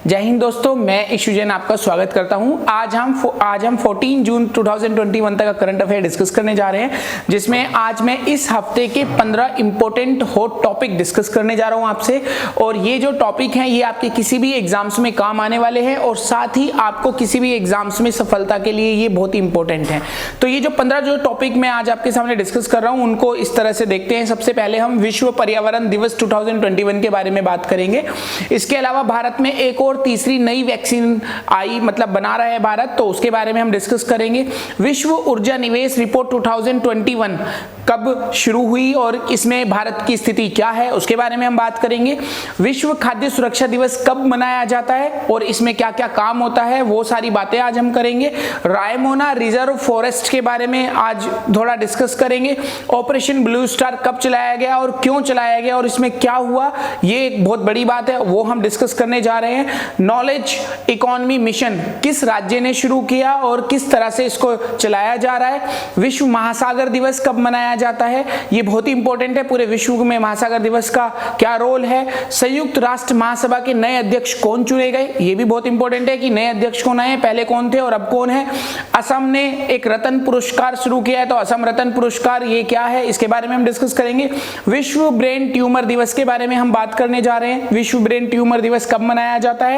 जय हिंद दोस्तों, मैं इशू जैन आपका स्वागत करता हूं। आज हम 14 जून 2021 तक का करंट अफेयर डिस्कस करने जा रहे हैं, जिसमें आज मैं इस हफ्ते के 15 इंपॉर्टेंट हॉट टॉपिक डिस्कस करने जा रहा हूं आपसे। और ये जो टॉपिक हैं ये आपके किसी भी एग्जाम्स में काम आने वाले हैं और साथ ही आपको किसी भी एग्जाम्स में सफलता के लिए ये बहुत ही इंपॉर्टेंट है। तो ये जो 15 जो टॉपिक मैं आज आपके सामने डिस्कस कर रहा हूं उनको इस तरह से देखते हैं। सबसे पहले हम विश्व पर्यावरण दिवस 2021 के बारे में बात करेंगे। इसके अलावा भारत में एक और तीसरी नई वैक्सीन आई, मतलब बना रहा है भारत, तो उसके बारे में हम डिस्कस करेंगे। विश्व ऊर्जा निवेश रिपोर्ट 2021 कब शुरू हुई और इसमें भारत की स्थिति क्या है, उसके बारे में हम बात करेंगे। विश्व खाद्य सुरक्षा दिवस कब मनाया जाता है और इसमें क्या क्या काम होता है, वो सारी बातें आज हम करेंगे। रायमोना रिजर्व फॉरेस्ट के बारे में आज थोड़ा डिस्कस करेंगे। ऑपरेशन ब्लू स्टार कब चलाया गया और क्यों चलाया गया और इसमें क्या हुआ, ये एक बहुत बड़ी बात है, वो हम डिस्कस करने जा रहे हैं। नॉलेज इकोनॉमी मिशन किस राज्य ने शुरू किया और किस तरह से इसको चलाया जा रहा है। विश्व महासागर दिवस कब मनाया जाता है, ये बहुत ही इंपॉर्टेंट है। पूरे विश्व में महासागर दिवस का क्या रोल है। संयुक्त राष्ट्र महासभा के नए अध्यक्ष कौन चुने गए, ये भी बहुत इंपॉर्टेंट है कि नए अध्यक्ष कौन आए, पहले कौन थे और अब कौन है। असम ने एक रतन पुरस्कार शुरू किया है, तो असम रतन पुरस्कार ये क्या है, इसके बारे में हम डिस्कस करेंगे। विश्व ब्रेन ट्यूमर दिवस के बारे में हम बात करने जा रहे हैं। विश्व ब्रेन ट्यूमर दिवस कब मनाया जाता है।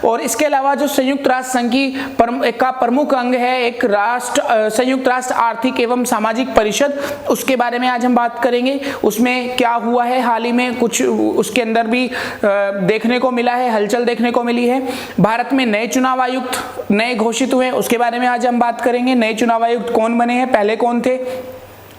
और इसके अलावा जो संयुक्त राष्ट्र संघ का प्रमुख अंग है एक राष्ट्र संयुक्त राष्ट्र आर्थिक एवं सामाजिक परिषद, उसके बारे में आज हम बात करेंगे। उसमें क्या हुआ है हाल ही में, कुछ उसके अंदर भी देखने को मिला है, हलचल देखने को मिली है। भारत में नए चुनाव आयुक्त नए घोषित हुए, उसके बारे में आज हम बात करेंगे। नए चुनाव आयुक्त कौन बने हैं, पहले कौन थे।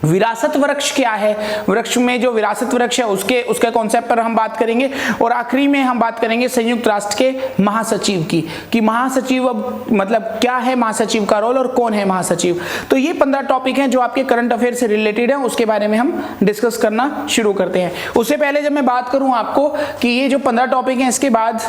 विरासत वृक्ष क्या है, वृक्ष में जो विरासत वृक्ष है उसके कॉन्सेप्ट पर हम बात करेंगे। और आखिरी में हम बात करेंगे संयुक्त राष्ट्र के महासचिव की, कि महासचिव अब मतलब क्या है, महासचिव का रोल और कौन है महासचिव। तो ये 15 टॉपिक हैं जो आपके करंट अफेयर से रिलेटेड है, उसके बारे में हम डिस्कस करना शुरू करते हैं। उससे पहले जब मैं बात करूं आपको कि ये जो 15 टॉपिक हैं, इसके बाद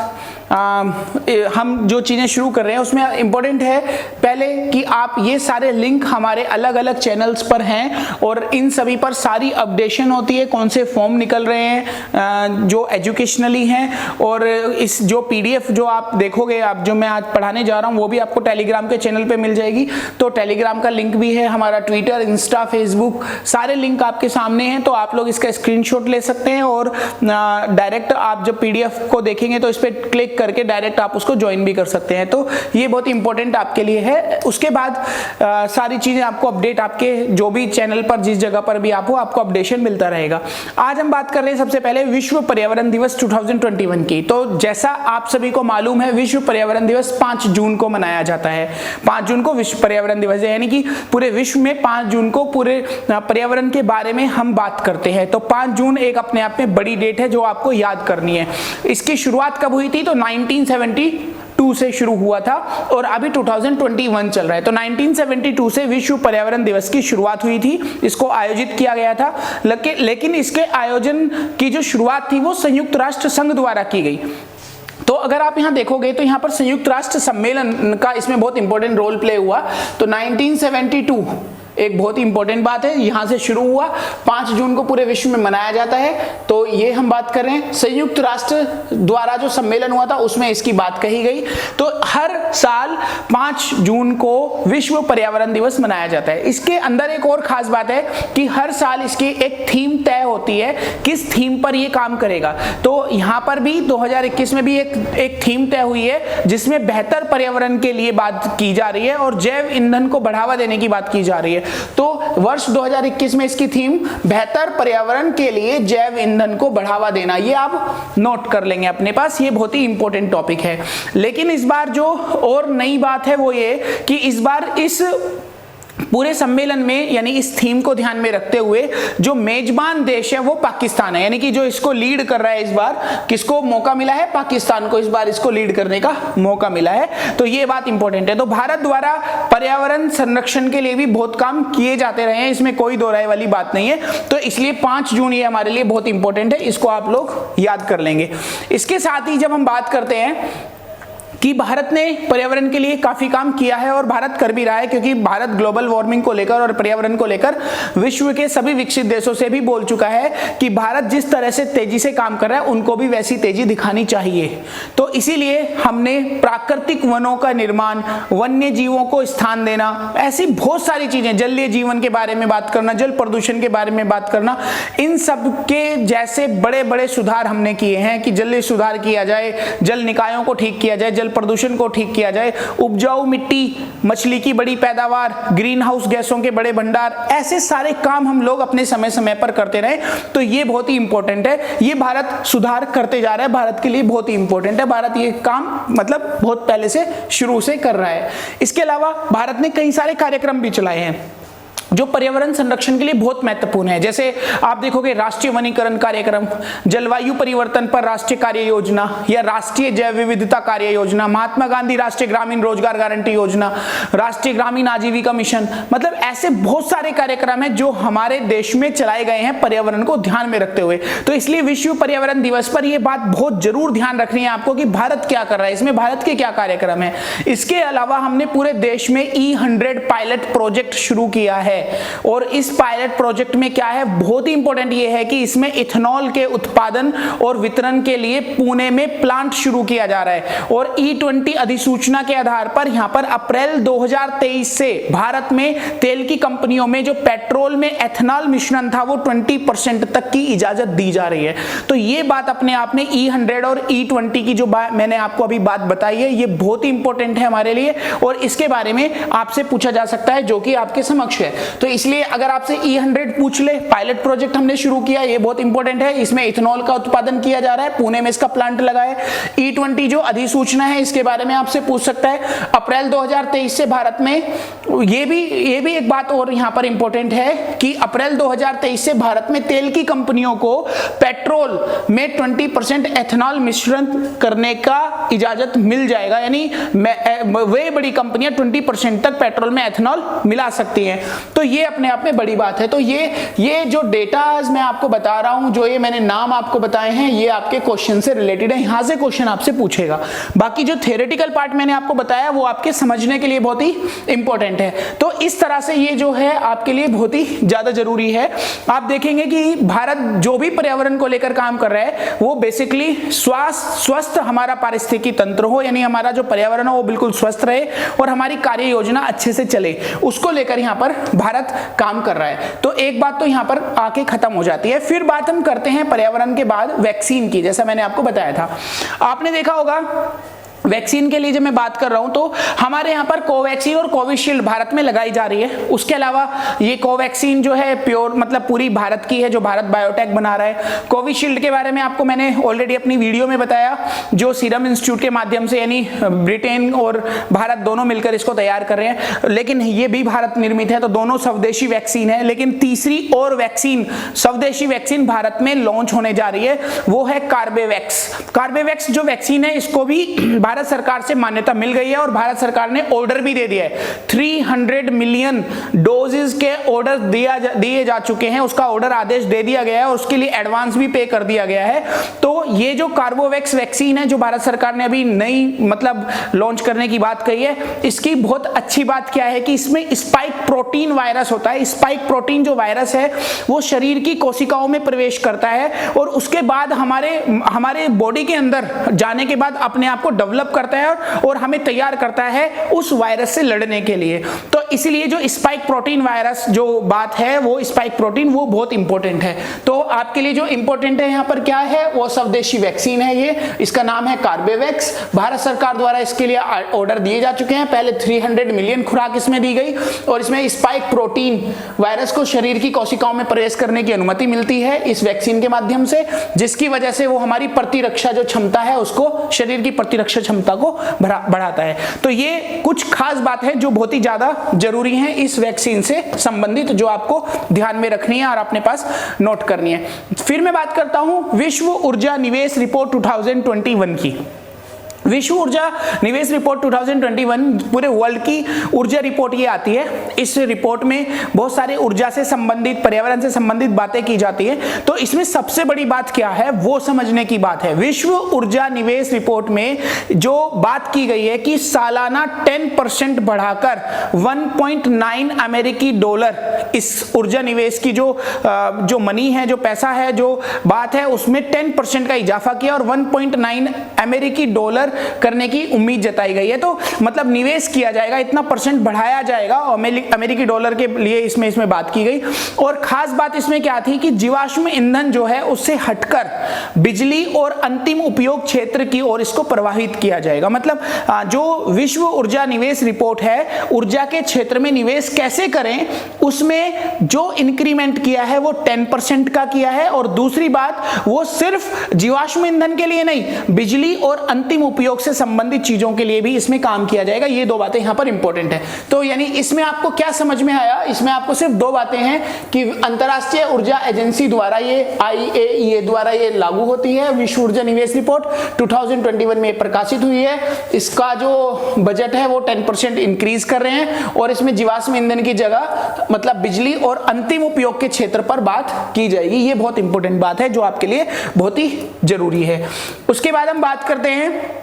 हम जो चीजें शुरू कर रहे हैं उसमें इंपॉर्टेंट है पहले कि आप ये सारे लिंक हमारे अलग अलग चैनल्स पर हैं और इन सभी पर सारी अपडेशन होती है, कौन से फॉर्म निकल रहे हैं जो एजुकेशनली हैं। और इस जो पीडीएफ जो आप देखोगे, आप जो मैं आज पढ़ाने जा रहा हूं वो भी आपको टेलीग्राम के चैनल पे मिल जाएगी। तो टेलीग्राम का लिंक भी है, हमारा ट्विटर, इंस्टा, फेसबुक, सारे लिंक आपके सामने हैं। तो आप लोग इसका स्क्रीनशॉट ले सकते हैं और डायरेक्ट आप जब पीडीएफ को देखेंगे तो इस पर क्लिक करके डायरेक्ट आप उसको ज्वाइन भी कर सकते हैं। तो ये बहुत इंपॉर्टेंट आपके लिए है। उसके बाद सारी चीजें आपको अपडेट आपके जो भी चैनल पर जिस जगह पर भी आप हो, आपको अपडेशन मिलता रहेगा। आज हम बात कर रहे हैं सबसे पहले विश्व पर्यावरण दिवस 2021 की। तो जैसा आप सभी को मालूम है, विश्व पर्यावरण दिवस 5 जून को मनाया जाता है। 5 जून को विश्व पर्यावरण दिवस है, यानी कि पूरे विश्व में 5 जून को पूरे पर्यावरण के बारे में हम बात करते हैं। तो 5 जून एक अपने आप में बड़ी डेट है जो आपको याद करनी है। इसकी शुरुआत कब हुई थी, तो 1972 से शुरू हुआ था और अभी 2021 चल रहा है। तो 1972 से विश्व पर्यावरण दिवस की शुरुआत हुई थी, इसको आयोजित किया गया था। लेकिन इसके आयोजन की जो शुरुआत थी वो संयुक्त राष्ट्र संघ द्वारा की गई। तो अगर आप यहां देखोगे तो यहां पर संयुक्त राष्ट्र सम्मेलन का इसमें बहुत इंपॉर्टेंट रोल प्ले हुआ। तो 1972 एक बहुत ही इंपॉर्टेंट बात है, यहां से शुरू हुआ, 5 जून को पूरे विश्व में मनाया जाता है। तो ये हम बात कर रहे हैं संयुक्त राष्ट्र द्वारा जो सम्मेलन हुआ था उसमें इसकी बात कही गई। तो हर साल 5 जून को विश्व पर्यावरण दिवस मनाया जाता है। इसके अंदर एक और खास बात है कि हर साल इसकी एक थीम तय होती है, किस थीम पर ये काम करेगा। तो यहां पर भी 2021 में भी एक थीम तय हुई है जिसमें बेहतर पर्यावरण के लिए बात की जा रही है और जैव ईंधन को बढ़ावा देने की बात की जा रही है। तो वर्ष 2021 में इसकी थीम बेहतर पर्यावरण के लिए जैव ईंधन को बढ़ावा देना, ये आप नोट कर लेंगे अपने पास, ये बहुत ही इंपॉर्टेंट टॉपिक है। लेकिन इस बार जो और नई बात है वो ये कि इस बार इस पूरे सम्मेलन में, यानी इस थीम को ध्यान में रखते हुए जो मेजबान देश है वो पाकिस्तान है, यानी कि जो इसको लीड कर रहा है इस बार, किसको मौका मिला है, पाकिस्तान को इस बार इसको लीड करने का मौका मिला है। तो ये बात इंपॉर्टेंट है। तो भारत द्वारा पर्यावरण संरक्षण के लिए भी बहुत काम किए जाते रहे हैं, इसमें कोई दो राय वाली बात नहीं है। तो इसलिए 5 जून ये हमारे लिए बहुत इंपॉर्टेंट है, इसको आप लोग याद कर लेंगे। इसके साथ ही जब हम बात करते हैं कि भारत ने पर्यावरण के लिए काफी काम किया है और भारत कर भी रहा है, क्योंकि भारत ग्लोबल वार्मिंग को लेकर और पर्यावरण को लेकर विश्व के सभी विकसित देशों से भी बोल चुका है कि भारत जिस तरह से तेजी से काम कर रहा है उनको भी वैसी तेजी दिखानी चाहिए। तो इसीलिए हमने प्राकृतिक वनों का निर्माण, वन्य जीवों को स्थान देना, ऐसी बहुत सारी चीजें, जलीय जीवन के बारे में बात करना, जल प्रदूषण के बारे में बात करना, इन सब के जैसे बड़े बड़े सुधार हमने किए हैं कि जलीय सुधार किया जाए, जल निकायों को ठीक किया जाए, जल प्रदूषण को ठीक किया जाए, उपजाऊ मिट्टी, मछली की बड़ी पैदावार, ग्रीन हाउस गैसों के बड़े भंडार, ऐसे सारे काम हम लोग अपने समय समय पर करते रहे। तो ये बहुत ही इंपॉर्टेंट है, ये भारत सुधार करते जा रहा है, भारत के लिए बहुत ही इंपॉर्टेंट है। भारत ये काम मतलब बहुत पहले से शुरू से कर रहा है। इसके अलावा भारत ने कई सारे कार्यक्रम भी चलाए हैं जो पर्यावरण संरक्षण के लिए बहुत महत्वपूर्ण है। जैसे आप देखोगे राष्ट्रीय वनीकरण कार्यक्रम, जलवायु परिवर्तन पर राष्ट्रीय कार्य योजना या राष्ट्रीय जैव विविधता कार्य योजना, महात्मा गांधी राष्ट्रीय ग्रामीण रोजगार गारंटी योजना, राष्ट्रीय ग्रामीण आजीविका मिशन, मतलब ऐसे बहुत सारे कार्यक्रम हैं जो हमारे देश में चलाए गए हैं पर्यावरण को ध्यान में रखते हुए। तो इसलिए विश्व पर्यावरण दिवस पर यह बात बहुत जरूर ध्यान रखनी है आपको कि भारत क्या कर रहा है, इसमें भारत के क्या कार्यक्रम है। इसके अलावा हमने पूरे देश में E100 पायलट प्रोजेक्ट शुरू किया है और इस पायलट प्रोजेक्ट में क्या है, बहुत ही इंपॉर्टेंट ये है कि इसमें इथेनॉल के उत्पादन और वितरण के लिए पुणे में प्लांट शुरू किया जा रहा है। और E20 अधिसूचना के आधार पर यहां पर अप्रैल 2023 से भारत में तेल की कंपनियों में जो पेट्रोल में एथेनॉल मिश्रण था वो 20% तक की इजाजत दी जा रही है। तो ये बात अपने आप में E100 और E20 की जो मैंने आपको अभी बात बताई है ये बहुत ही इंपॉर्टेंट है हमारे लिए और इसके बारे में आपसे पूछा जा सकता है जो कि आपके समक्ष है। तो इसलिए अगर आपसे E100 पूछ ले, पायलट प्रोजेक्ट हमने शुरू किया, ये बहुत इंपॉर्टेंट है, इसमें इथेनॉल का उत्पादन किया जा रहा है, पुणे में इसका प्लांट लगा है। E20 जो अधिसूचना है इसके बारे में आपसे पूछ सकता है, अप्रैल 2023 से भारत में ये भी एक बात और यहां पर इंपॉर्टेंट है कि अप्रैल 2023 से भारत में तेल की कंपनियों को पेट्रोल में 20% एथेनॉल मिश्रण करने का इजाजत मिल जाएगा, यानी वे बड़ी कंपनियां 20% तक पेट्रोल में एथेनॉल मिला सकती हैं। तो ये अपने आप में बड़ी बात है। तो ये जो डेटाज मैं आपको बता रहा हूं, जो ये मैंने नाम आपको बताए हैं, ये आपके क्वेश्चन से रिलेटेड है, यहां से क्वेश्चन आपसे पूछेगा। बाकी जो थ्योरेटिकल पार्ट मैंने आपको बताया वो आपके समझने के लिए बहुत ही इंपॉर्टेंट है। तो इस तरह से ये जो है आपके लिए बहुत ही ज्यादा जरूरी है। आप देखेंगे कि भारत जो भी पर्यावरण को लेकर काम कर रहा है वो बेसिकली स्वस्थ हमारा पारिस्थितिकी तंत्र हो, यानी हमारा जो पर्यावरण हो वो बिल्कुल स्वस्थ रहे और हमारी कार्य योजना अच्छे से चले, उसको लेकर यहाँ पर भारत काम कर रहा है। तो एक बात तो यहां पर आके खत्म हो जाती है। फिर बात हम करते हैं पर्यावरण के बाद वैक्सीन की, जैसा मैंने आपको बताया था। आपने देखा होगा वैक्सीन के लिए जब मैं बात कर रहा हूं तो हमारे यहां पर कोवैक्सीन और कोविशील्ड भारत में लगाई जा रही है। उसके अलावा ये कोवैक्सीन जो है प्योर मतलब पूरी भारत की है, जो भारत बायोटेक बना रहा है। कोविशील्ड के बारे में आपको मैंने ऑलरेडी अपनी वीडियो में बताया, जो सीरम इंस्टीट्यूट के माध्यम से यानी ब्रिटेन और भारत दोनों मिलकर इसको तैयार कर रहे हैं, लेकिन ये भी भारत निर्मित है, तो दोनों स्वदेशी वैक्सीन है। लेकिन तीसरी और वैक्सीन, स्वदेशी वैक्सीन भारत में लॉन्च होने जा रही है, वो है कार्बेवैक्स। कार्बेवैक्स जो वैक्सीन है इसको भी भारत सरकार से मान्यता मिल गई है और भारत सरकार ने ऑर्डर भी दे दिया है। 300 मिलियन डोजेस के ऑर्डर दिए जा चुके हैं, उसका ऑर्डर आदेश दे दिया गया है और उसके लिए एडवांस भी पे कर दिया गया है। तो ये जो कार्बोवैक्स वैक्सीन है जो भारत सरकार ने अभी नई मतलब लॉन्च करने की बात कही है, इसकी बहुत अच्छी बात क्या है कि इसमें स्पाइक प्रोटीन वायरस होता है। स्पाइक प्रोटीन जो वायरस है वो शरीर की कोशिकाओं में प्रवेश करता है और उसके बाद हमारे बॉडी के अंदर जाने के बाद अपने आप को डेवलप करता है और हमें तैयार करता है उस वायरस से लड़ने के लिए। तो इसलिए जो स्पाइक प्रोटीन वायरस जो बात है, वो स्पाइक प्रोटीन वो बहुत इंपॉर्टेंट है। तो आपके लिए जो इंपॉर्टेंट है यहाँ पर क्या है, वो स्वदेशी वैक्सीन है। ये इसका नाम है कार्बेवैक्स। भारत सरकार द्वारा इसके लिए ऑर्डर दिए जा चुके हैं। पहले 300 मिलियन खुराक इसमें दी गई और इसमें स्पाइक प्रोटीन वायरस को शरीर की कोशिकाओं में प्रवेश करने की अनुमति मिलती है इस वैक्सीन के माध्यम से, जिसकी वजह से वो हमारी प्रतिरक्षा जो क्षमता है उसको, शरीर की प्रतिरक्षा क्षमता को बढ़ाता है। तो ये कुछ खास बात है जो बहुत ही ज्यादा जरूरी है इस वैक्सीन से संबंधित, जो आपको ध्यान में रखनी है और अपने पास नोट करनी है। फिर मैं बात करता हूं विश्व ऊर्जा निवेश रिपोर्ट 2021 की। विश्व ऊर्जा निवेश रिपोर्ट 2021 पूरे वर्ल्ड की ऊर्जा रिपोर्ट ये आती है। इस रिपोर्ट में बहुत सारे ऊर्जा से संबंधित, पर्यावरण से संबंधित बातें की जाती है। तो इसमें सबसे बड़ी बात क्या है वो समझने की बात है। विश्व ऊर्जा निवेश रिपोर्ट में जो बात की गई है कि सालाना 10% बढ़ाकर 1.9 अमेरिकी डॉलर इस ऊर्जा निवेश की जो मनी है, जो पैसा है, जो बात है, उसमें 10% का इजाफा किया और 1.9 अमेरिकी डॉलर करने की उम्मीद जताई गई है। तो मतलब निवेश किया जाएगा, इतना परसेंट बढ़ाया जाएगा अमेरिकी डॉलर के लिए इसमें बात की गई। और खास बात इसमें क्या थी कि जीवाश्म ईंधन जो है उससे हटकर बिजली और अंतिम उपयोग क्षेत्र की ओर इसको प्रवाहित किया जाएगा। मतलब जो विश्व ऊर्जा निवेश रिपोर्ट है, ऊर्जा के क्षेत्र में निवेश कैसे करें, उसमें जो इंक्रीमेंट किया है वो 10% का किया है। और दूसरी बात, वो सिर्फ जीवाश्म ईंधन के लिए नहीं, बिजली और अंतिम उपयोग से संबंधित चीजों के लिए भी इसमें काम किया जाएगा। ये दो बातें यहां पर इंपॉर्टेंट है। तो यानी इसमें आपको क्या समझ में आया? इसमें आपको सिर्फ दो बातें हैं कि अंतरराष्ट्रीय ऊर्जा एजेंसी द्वारा, ये IAEA द्वारा ये लागू होती है। विश्व ऊर्जा निवेश रिपोर्ट 2021 में प्रकाशित हुई है। इसका जो बजट है वो 10% इंक्रीज कर रहे हैं और इसमें जीवाश्म ईंधन की जगह मतलब बिजली और अंतिम उपयोग के क्षेत्र पर बात की जाएगी। ये बहुत इंपॉर्टेंट बात है जो आपके लिए बहुत ही जरूरी है। उसके बाद हम बात करते हैं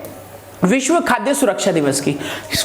विश्व खाद्य सुरक्षा दिवस की।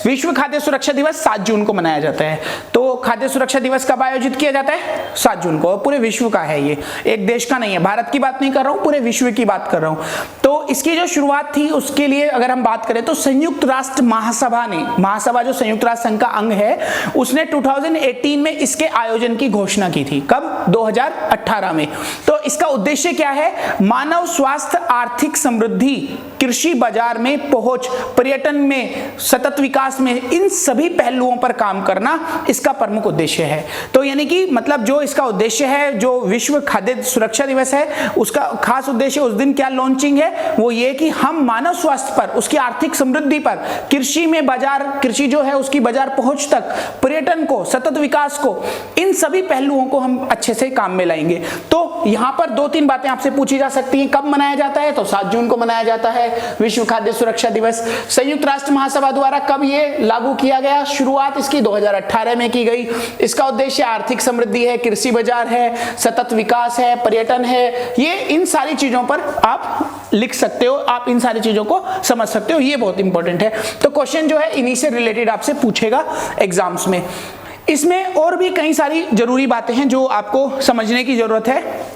विश्व खाद्य सुरक्षा दिवस 7 जून को मनाया जाता है। तो खाद्य सुरक्षा दिवस कब आयोजित किया जाता है? 7 जून को। पूरे विश्व का है, ये एक देश का नहीं है, भारत की बात नहीं कर रहा हूं, पूरे विश्व की बात कर रहा हूं। तो इसकी जो शुरुआत थी उसके लिए अगर हम बात करें तो संयुक्त राष्ट्र महासभा ने, महासभा जो संयुक्त राष्ट्र संघ का अंग है, उसने 2018 में इसके आयोजन की घोषणा की थी। कब? 2018 में। तो इसका उद्देश्य क्या है? मानव स्वास्थ्य, आर्थिक समृद्धि, कृषि बाजार में पहुंच, पर्यटन में, सतत विकास में, इन सभी पहलुओं पर काम करना इसका प्रमुख उद्देश्य है। तो यानी कि मतलब जो इसका उद्देश्य है, जो विश्व खाद्य सुरक्षा दिवस है, उसका खास उद्देश्य उस दिन क्या लॉन्चिंग है, वो ये कि हम मानव स्वास्थ्य पर, उसकी आर्थिक समृद्धि पर, कृषि में बाजार, कृषि जो है उसकी बाजार पहुंच तक, पर्यटन को, सतत विकास को, इन सभी पहलुओं को हम अच्छे से काम में लाएंगे। तो यहां पर 2-3 बातें आपसे पूछी जा सकती हैं। कब मनाया जाता है? तो 7 जून को मनाया जाता है विश्व खाद्य सुरक्षा दिवस। संयुक्त राष्ट्र महासभा द्वारा कब ये लागू किया गया? शुरुआत इसकी 2018 में की गई। इसका उद्देश्य आर्थिक समृद्धि है, कृषि बाजार है, सतत विकास है, पर्यटन है। ये इन सारी चीजों पर आप लिख सकते हो, आप इन सारी चीजों को समझ सकते हो। ये बहुत इंपॉर्टेंट है। तो क्वेश्चन जो है इन्हीं से रिलेटेड आपसे पूछेगा एग्जाम्स में। इसमें और भी कई सारी जरूरी बातें हैं जो आपको समझने की जरूरत है।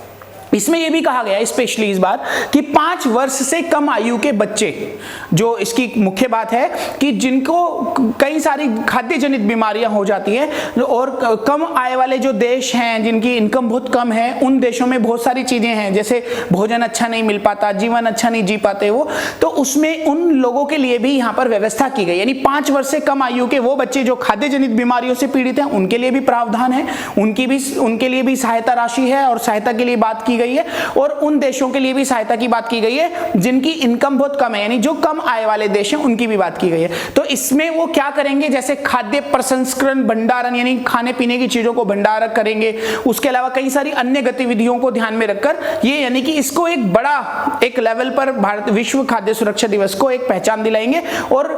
इसमें यह भी कहा गया है स्पेशली इस बार कि 5 वर्ष से कम आयु के बच्चे, जो इसकी मुख्य बात है कि जिनको कई सारी खाद्य जनित बीमारियां हो जाती हैं और कम आय वाले जो देश हैं जिनकी इनकम बहुत कम है, उन देशों में बहुत सारी चीजें हैं, जैसे भोजन अच्छा नहीं मिल पाता, जीवन अच्छा नहीं जी पाते वो, तो उसमें उन लोगों के लिए भी यहाँ पर व्यवस्था की गई। यानी 5 वर्ष से कम आयु के वो बच्चे जो खाद्य जनित बीमारियों से पीड़ित हैं, उनके लिए भी प्रावधान है, उनके लिए भी सहायता राशि है और सहायता के लिए बात की गई है। और उन देशों के लिए भी सहायता की बात की गई है जिनकी इनकम बहुत कम है, यानी जो कम आय वाले देश हैं उनकी भी बात की गई है। तो इसमें वो क्या करेंगे, जैसे खाद्य प्रसंस्करण, भंडारण, यानी खाने पीने की चीजों को भंडारण करेंगे। उसके अलावा कई सारी अन्य गतिविधियों को ध्यान में रखकर ये, यानी कि इसको एक बड़ा एक लेवल पर भारत विश्व खाद्य सुरक्षा दिवस को एक पहचान दिलाएंगे और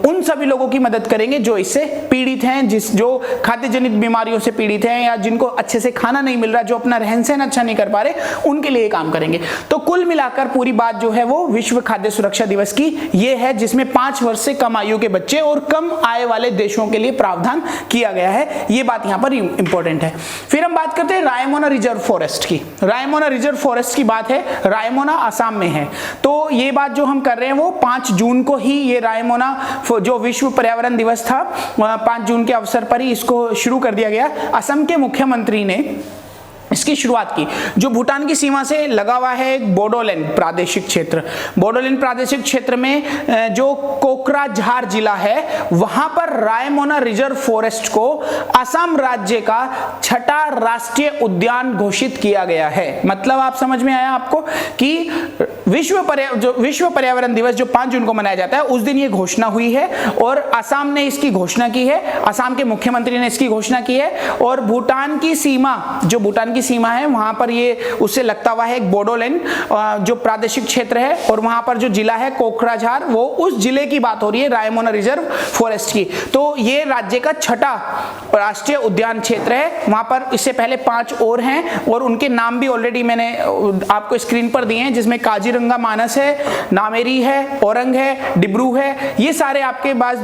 उन सभी लोगों की मदद करेंगे जो इससे पीड़ित हैं, जो खाद्य जनित बीमारियों से पीड़ित हैं या जिनको अच्छे से खाना नहीं मिल रहा, जो अपना रहन सहन अच्छा नहीं कर पा रहे, उनके लिए काम करेंगे। तो कुल मिलाकर पूरी बात जो है वो विश्व खाद्य सुरक्षा दिवस की ये है, जिसमें 5 वर्ष से कम आयु के बच्चे और कम आय वाले देशों के लिए प्रावधान किया गया है। ये बात यहां पर इंपॉर्टेंट है। फिर हम बात करते हैं रायमोना रिजर्व फॉरेस्ट की। रायमोना रिजर्व फॉरेस्ट की बात है, रायमोना असम में है। तो ये बात जो हम कर रहे हैं वो 5 जून को ही ये रायमोना जो विश्व पर्यावरण दिवस था 5 जून के अवसर पर ही इसको शुरू कर दिया गया। असम के मुख्यमंत्री ने इसकी शुरुआत की। जो भूटान की सीमा से लगा हुआ है एक बोडोलैंड प्रादेशिक क्षेत्र, बोडोलैंड प्रादेशिक क्षेत्र में जो कोकराझार जिला है, वहां पर रायमोना रिजर्व फॉरेस्ट को असम राज्य का 6ठा राष्ट्रीय उद्यान घोषित किया गया है। मतलब आप समझ में आया आपको कि विश्व पर्यावरण दिवस जो 5 जून को मनाया जाता है, उस दिन ये घोषणा हुई है और असम ने इसकी घोषणा की है, असम के मुख्यमंत्री ने इसकी घोषणा की है। और भूटान की सीमा, जो भूटान की सीमा है वहां पर ये उससे लगता हुआ है एक बोडोलैंड जो प्रादेशिक क्षेत्र है, और वहां पर जो जिला है कोकराझार, वो उस जिले की बात हो रही है, रायमोना रिजर्व फॉरेस्ट की। तो ये राज्य का 6ठा राष्ट्रीय उद्यान क्षेत्र है। वहां पर इससे पहले 5 और हैं और उनके नाम भी ऑलरेडी मैंने आपको स्क्रीन पर दिए हैं, जिसमें काजीरंगा मानस है, नामेरी है, औरंग है, डिब्रू है, ये सारे आपके पास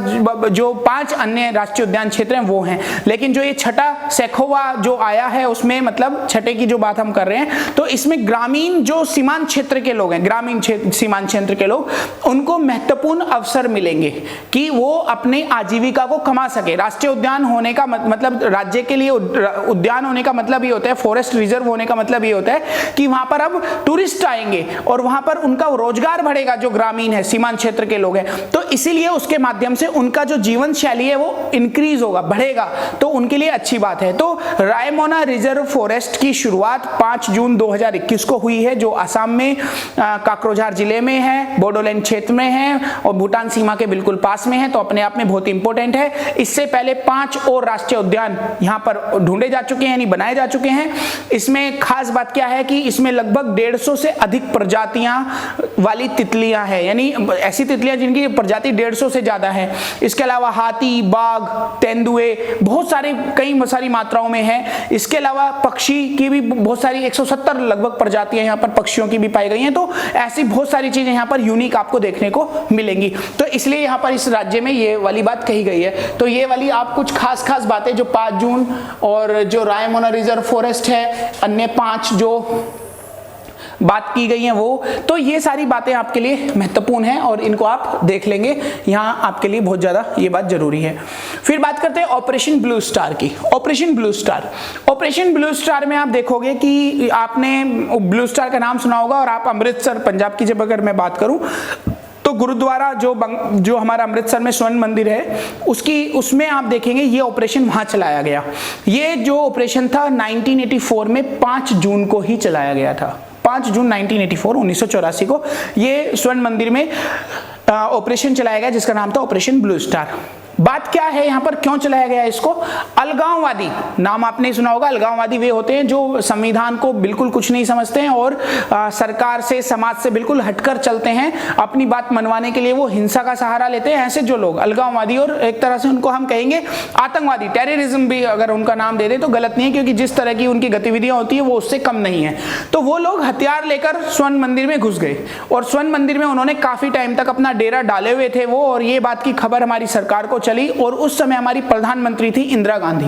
जो 5 अन्य राष्ट्रीय उद्यान क्षेत्र हैं वो हैं। लेकिन जो ये 6ठा सैखोवा जो आया है, उसमें मतलब 6ठे की जो बात हम कर रहे हैं, तो इसमें ग्रामीण जो सीमांत क्षेत्र के लोग हैं, ग्रामीण सीमांत क्षेत्र के लोग, उनको महत्वपूर्ण अवसर मिलेंगे कि वो अपनी आजीविका को कमा सके। राष्ट्रीय उद्यान होने का मतलब राज्य के लिए उद्यान होने का मतलब ये होता है, फॉरेस्ट रिजर्व होने का मतलब ये होता है कि वहां पर अब टूरिस्ट आएंगे और वहां पर उनका रोजगार बढ़ेगा, जो ग्रामीण है सीमांत क्षेत्र के लोग हैं। तो इसीलिए उसके माध्यम से उनका जो जीवन शैली है वो इंक्रीज होगा, बढ़ेगा, तो उनके लिए अच्छी बात है। तो रायमोना रिजर्व फॉरेस्ट की शुरुआत 5 जून 2021 को हुई है, जो असम में काकरोझार जिले में है, बोडोलैंड क्षेत्र में है और भूटान सीमा के बिल्कुल पास में है, तो अपने आप में बहुत इंपॉर्टेंट है। इससे पहले 5 और राष्ट्रीय उद्यान यहां पर ढूंढे जा चुके हैं, यानी बनाए जा चुके हैं। इसमें खास बात क्या है कि इसमें लगभग 150 से अधिक प्रजातियां वाली तितलियां हैं, यानी ऐसी तितलियां जिनकी प्रजाति 150 से ज्यादा है। इसके अलावा हाथी, बाघ, तेंदुए बहुत कई सारी मात्राओं में है। इसके अलावा पक्षी की भी बहुत सारी 170 लगभग प्रजातियां यहाँ पर पक्षियों की भी पाई गई हैं। तो ऐसी बहुत सारी चीजें यहाँ पर यूनिक आपको देखने को मिलेंगी। तो इसलिए यहाँ पर इस राज्य में ये वाली बात कही गई है। तो ये वाली आप कुछ खास बातें जो 5 जून और जो रायमोना रिजर्व फॉरेस्ट है, अन्य 5 जो बात की गई है वो, तो ये सारी बातें आपके लिए महत्वपूर्ण हैं और इनको आप देख लेंगे, यहाँ आपके लिए बहुत ज्यादा ये बात जरूरी है। फिर बात करते हैं ऑपरेशन ब्लू स्टार की। ऑपरेशन ब्लू स्टार में आप देखोगे कि आपने ब्लू स्टार का नाम सुना होगा, और आप अमृतसर पंजाब की जब अगर मैं बात करूं तो गुरुद्वारा जो हमारा अमृतसर में स्वर्ण मंदिर है, उसमें आप देखेंगे ये ऑपरेशन वहां चलाया गया। ये जो ऑपरेशन था 1984 में 5 जून को ही चलाया गया था। 5 जून 1984 को ये स्वर्ण मंदिर में ऑपरेशन चलाया गया, जिसका नाम था ऑपरेशन ब्लू स्टार। बात क्या है यहाँ पर, क्यों चलाया गया इसको? अलगाववादी, नाम आपने सुना होगा। अलगाववादी वे होते हैं जो संविधान को बिल्कुल कुछ नहीं समझते हैं और सरकार से, समाज से बिल्कुल हटकर चलते हैं। अपनी बात मनवाने के लिए वो हिंसा का सहारा लेते हैं। ऐसे जो लोग अलगाववादी, और एक तरह से उनको हम कहेंगे आतंकवादी, टेररिज्म भी अगर उनका नाम दे दे तो गलत नहीं है, क्योंकि जिस तरह की उनकी गतिविधियां होती है वो उससे कम नहीं है। तो वो लोग हथियार लेकर स्वर्ण मंदिर में घुस गए और स्वर्ण मंदिर में उन्होंने काफी टाइम तक अपना डेरा डाले हुए थे वो, और ये बात की खबर हमारी सरकार को चली, और उस समय हमारी प्रधानमंत्री थी इंदिरा गांधी।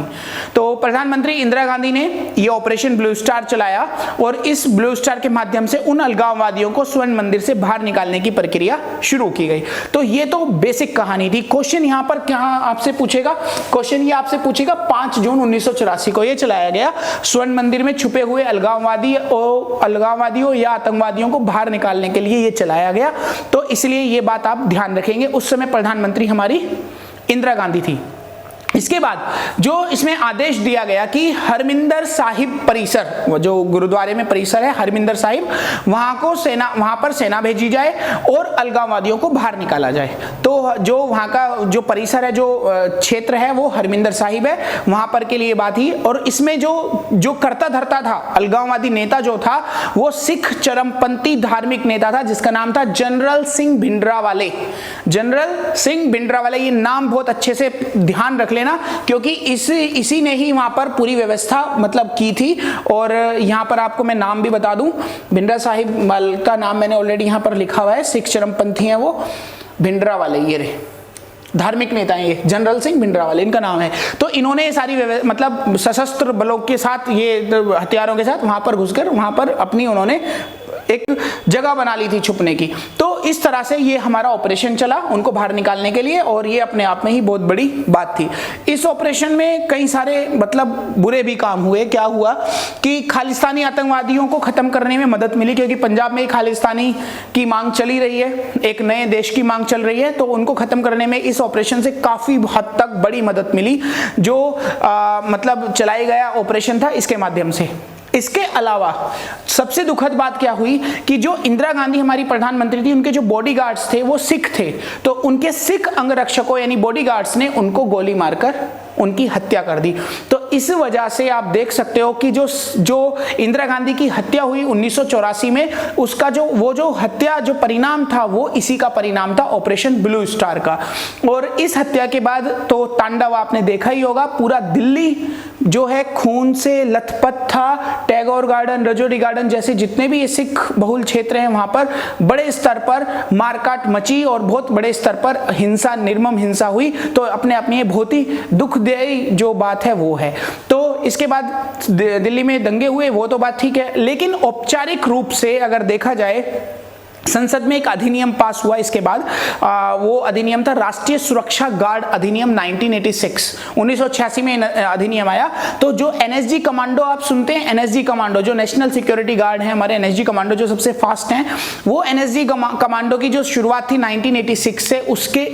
तो प्रधानमंत्री इंदिरा गांधी ने ये ऑपरेशन ब्लू स्टार चलाया और इस ब्लू स्टार के माध्यम से उन अलगाववादियों को स्वर्ण मंदिर से बाहर निकालने की प्रक्रिया शुरू की गई। तो ये तो बेसिक कहानी थी। क्वेश्चन यहाँ पर क्या आपसे पूछेगा? क्वेश्चन ये आपसे पूछेगा 5 जून 1984 को ये चलाया गया, स्वर्ण मंदिर में छुपे हुए अलगाववादियों या आतंकवादियों को बाहर निकालने के लिए ये चलाया गया। तो इसलिए ये बात आप ध्यान रखेंगे। उस समय प्रधानमंत्री हमारी इंदिरा गांधी थी। इसके बाद जो इसमें आदेश दिया गया कि हरमिंदर साहिब परिसर, वो जो गुरुद्वारे में परिसर है हरमिंदर साहिब, वहां पर सेना भेजी जाए और अलगाववादियों को बाहर निकाला जाए। तो जो वहां का जो परिसर है, जो क्षेत्र है, वो हरमिंदर साहिब है, वहां पर के लिए बात ही। और इसमें जो करता धरता था, अलगाववादी नेता जो था, वो सिख चरमपंथी धार्मिक नेता था, जिसका नाम था जनरल सिंह भिंडरावाले। जनरल सिंह भिंडरावाले, ये नाम बहुत अच्छे से ध्यान रख लेना, क्योंकि इसी ने ही वहां पर पूरी व्यवस्था मतलब की थी। और यहां पर आपको मैं नाम भी बता दूं, भिंडरा साहिब का नाम मैंने ऑलरेडी यहां पर लिखा हुआ है, सिख चरमपंथी है वो, भिंडरावाले ये रहे, धार्मिक नेता हैं ये, जनरल सिंह भिंडरावाले इनका नाम है। तो इन्होंने सारी मतलब सशस्त्र बलों के साथ, ये हथियारों के साथ वहां पर घुसकर वहां पर अपनी उन्होंने एक जगह बना ली थी छुपने की। तो इस तरह से ये हमारा ऑपरेशन चला उनको बाहर निकालने के लिए, और ये अपने आप में ही बहुत बड़ी बात थी। इस ऑपरेशन में कई सारे मतलब बुरे भी काम हुए। क्या हुआ कि खालिस्तानी आतंकवादियों को खत्म करने में मदद मिली, क्योंकि पंजाब में खालिस्तानी की मांग चली रही है, एक नए देश की मांग चल रही है। तो उनको खत्म करने में इस ऑपरेशन से काफी हद तक बड़ी मदद मिली, जो मतलब चलाया गया ऑपरेशन था इसके माध्यम से। इसके अलावा सबसे दुखद बात क्या हुई कि जो इंदिरा गांधी हमारी प्रधानमंत्री थी, उनके जो बॉडीगार्ड्स थे वो सिख थे, तो उनके सिख अंगरक्षकों यानी बॉडीगार्ड्स ने उनको गोली मारकर उनकी हत्या कर दी। तो इस वजह से आप देख सकते हो कि जो इंदिरा गांधी की हत्या हुई 1984 में, उसका जो हत्या जो परिणाम था वो इसी का परिणाम था, ऑपरेशन ब्लू स्टार का। और इस हत्या के बाद तो तांडव आपने देखा ही होगा, पूरा दिल्ली जो है खून से लथपथ था। टैगोर गार्डन, रजौरी गार्डन जैसे जितने भी सिख बहुल क्षेत्र हैं वहां पर बड़े स्तर पर मारकाट मची और बहुत बड़े स्तर पर हिंसा, निर्मम हिंसा हुई। तो अपने आप में ये बहुत ही दुखदायी जो बात है वो है। तो इसके बाद दिल्ली में दंगे हुए, वो तो बात ठीक है, लेकिन औपचारिक रूप से अगर देखा जाए संसद में एक अधिनियम पास हुआ इसके बाद, वो अधिनियम था राष्ट्रीय सुरक्षा गार्ड अधिनियम 1986 में अधिनियम आया। तो जो एनएसजी कमांडो आप सुनते हैं, एनएसजी कमांडो जो नेशनल सिक्योरिटी गार्ड है हमारे, एनएसजी कमांडो जो सबसे फास्ट हैं, वो एनएसजी कमांडो की जो शुरुआत थी 1986 से,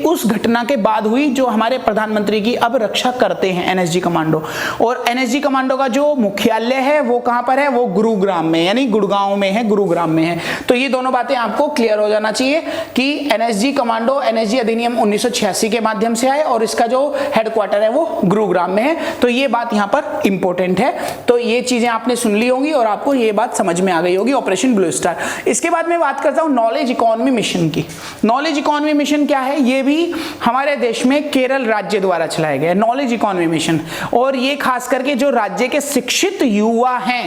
उस घटना के बाद हुई, जो हमारे प्रधानमंत्री की अब रक्षा करते हैं एनएसजी कमांडो। और एनएसजी कमांडो का जो मुख्यालय है वो कहां पर है, वो गुरुग्राम में यानी गुड़गांव में है, गुरुग्राम में है। तो ये दोनों बातें आपको क्लियर हो जाना चाहिए कि एनएसजी कमांडो, एनएसजी अधिनियम 1986 के माध्यम से आए और इसका जो हेडक्वार्टर है वो गुरुग्राम में है। तो ये बात यहां पर इंपॉर्टेंट है। तो ये चीजें आपने सुन ली होंगी और आपको ये बात समझ में आ गई होगी, ऑपरेशन ब्लू स्टार। इसके बाद मैं बात करता हूं नॉलेज इकोनॉमी मिशन की। नॉलेज इकोनॉमी मिशन क्या है, ये भी हमारे देश में केरल राज्य द्वारा चलाया गया नॉलेज इकोनॉमी मिशन। और ये खास करके जो राज्य के शिक्षित युवा हैं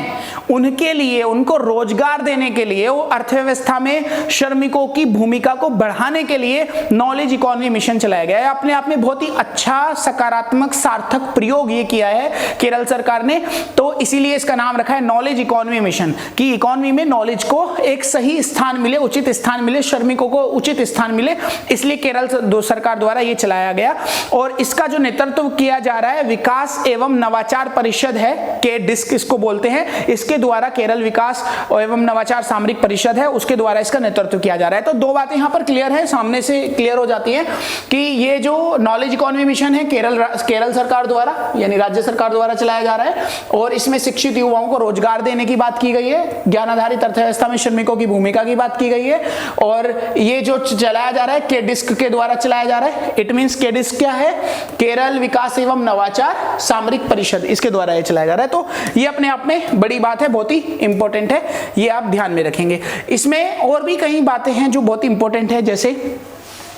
उनके लिए, उनको रोजगार देने के लिए, वो अर्थव्यवस्था में श्रमिकों की भूमिका को बढ़ाने के लिए नॉलेज इकोनॉमी मिशन चलाया गया है। अपने आप में बहुत ही अच्छा, सकारात्मक, सार्थक प्रयोग ये किया है केरल सरकार ने। तो इसीलिए इसका नाम रखा है नॉलेज इकोनॉमी मिशन, कि इकोनॉमी में नॉलेज को एक सही स्थान मिले, उचित स्थान मिले, श्रमिकों को उचित स्थान मिले, इसलिए केरल सरकार द्वारा ये चलाया गया। और इसका जो नेतृत्व किया जा रहा है विकास एवं नवाचार परिषद है, के डिस्क इसको बोलते हैं, इसके द्वारा केरल विकास एवं नवाचार सामरिक परिषद है, उसके द्वारा इसका नेतृत्व किया जा रहा है। तो दो बातें यहां पर क्लियर है, सामने से क्लियर हो जाती हैं कि ये जो नॉलेज इकोनॉमी मिशन है केरल सरकार द्वारा यानी राज्य सरकार द्वारा चलाया जा रहा है, और इसमें शिक्षित युवाओं को रोजगार देने की बात की गई है, ज्ञान आधारित अर्थव्यवस्था में श्रमिकों की भूमिका की बात की गई है। और ये जो चलाया जा रहा है के डिस्क के द्वारा चलाया जा रहा है। इट मींस के डिस्क क्या है, केरल विकास एवं नवाचार सामरिक परिषद, इसके द्वारा ये चलाया जा रहा है। तो ये अपने आप में बड़ी बात है, बहुत ही इंपॉर्टेंट है, ये आप ध्यान में रखेंगे। इसमें और भी कई बातें हैं जो बहुत इंपॉर्टेंट है, जैसे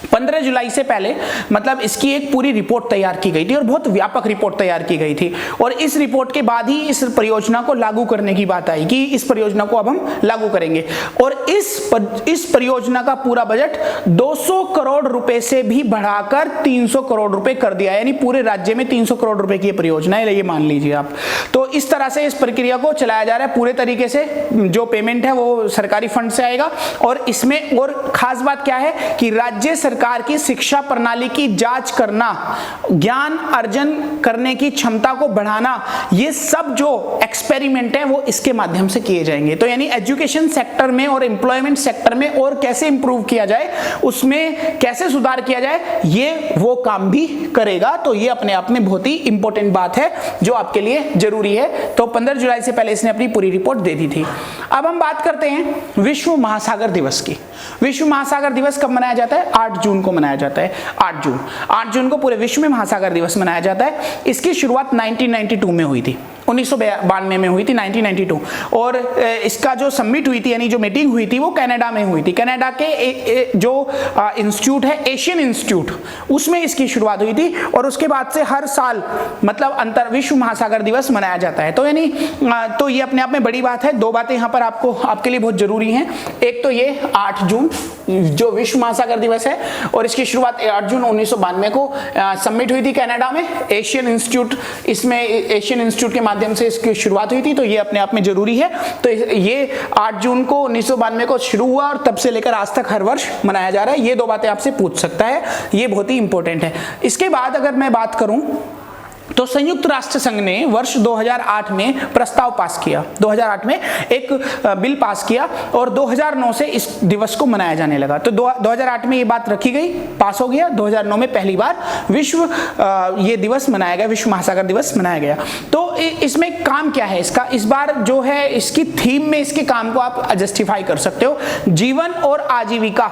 15 जुलाई से पहले मतलब इसकी एक पूरी रिपोर्ट तैयार की गई थी और बहुत व्यापक रिपोर्ट तैयार की गई थी। और इस रिपोर्ट के बाद ही इस परियोजना को लागू करने की बात आई कि इस परियोजना को अब हम लागू करेंगे। और इस परियोजना का पूरा बजट 200 करोड़ रुपए से भी बढ़ाकर 300 करोड़ रुपए कर दिया, यानी पूरे राज्य में 300 करोड़ रुपए की परियोजना है, ये मान लीजिए आप। तो इस तरह से इस प्रक्रिया को चलाया जा रहा है पूरे तरीके से। जो पेमेंट है वो सरकारी फंड से आएगा। और इसमें और खास बात क्या है कि राज्य सरकार की शिक्षा प्रणाली की जांच करना, ज्ञान अर्जन करने की क्षमता को बढ़ाना, ये सब जो एक्सपेरिमेंट है वो इसके माध्यम से किए जाएंगे। तो यानी एजुकेशन सेक्टर में और एम्प्लॉयमेंट सेक्टर में और कैसे इंप्रूव किया जाए, उसमें कैसे सुधार किया जाए, ये वो काम भी करेगा। तो ये अपने आप में बहुत ही इंपॉर्टेंट बात है जो आपके लिए जरूरी है। तो 15 जुलाई से पहले इसने अपनी पूरी रिपोर्ट दे दी थी। अब हम बात करते हैं विश्व महासागर दिवस की। विश्व महासागर दिवस कब मनाया जाता है? 8 जून को मनाया जाता है। 8 जून को पूरे विश्व में महासागर दिवस मनाया जाता है। इसकी शुरुआत 1992 में हुई थी, 1992 में हुई थी, 1992। और इसका जो समिट हुई थी यानी जो मीटिंग हुई थी वो कनाडा में हुई थी। कनाडा के जो इंस्टीट्यूट है एशियन इंस्टीट्यूट, उसमें इसकी शुरुआत हुई थी। और उसके बाद से हर साल मतलब विश्व महासागर दिवस मनाया जाता है। तो यानी तो ये अपने आप में बड़ी बात है। दो बातें यहाँ पर आपके लिए बहुत जरूरी हैं। एक तो ये 8 जून जो विश्व महासागर दिवस है, और इसकी शुरुआत 8 जून 1992 को समिट हुई थी कनाडा में एशियन इंस्टीट्यूट, इसमें एशियन इंस्टीट्यूट के माध्यम से इसकी शुरुआत हुई थी। तो ये अपने आप में जरूरी है। तो ये 8 जून को 1992 को शुरू हुआ और तब से लेकर आज तक हर वर्ष मनाया जा रहा है। ये दो बातें आपसे पूछ सकता है, ये बहुत ही इंपॉर्टेंट है। इसके बाद अगर मैं बात करूं तो संयुक्त राष्ट्र संघ ने वर्ष 2008 में प्रस्ताव पास किया, 2008 में एक बिल पास किया और 2009 से इस दिवस को मनाया जाने लगा। तो 2008 में ये बात रखी गई, पास हो गया, 2009 में पहली बार विश्व ये दिवस मनाया गया, विश्व महासागर दिवस मनाया गया। तो इसमें काम क्या है इसका, इस बार जो है इसकी थीम में इसके काम को आप जस्टिफाई कर सकते हो, जीवन और आजीविका।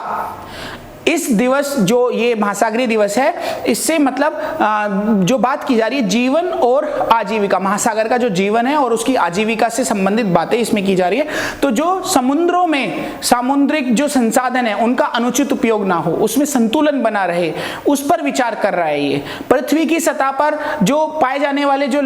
इस दिवस जो ये महासागरीय दिवस है, इससे मतलब जो बात की जा रही है जीवन और आजीविका, महासागर का जो जीवन है और उसकी आजीविका से संबंधित बातें इसमें की जा रही है। तो जो समुद्रों में सामुद्रिक जो संसाधन है उनका अनुचित उपयोग ना हो, उसमें संतुलन बना रहे, उस पर विचार कर रहा है ये। पृथ्वी की सतह पर जो पाए जाने वाले जो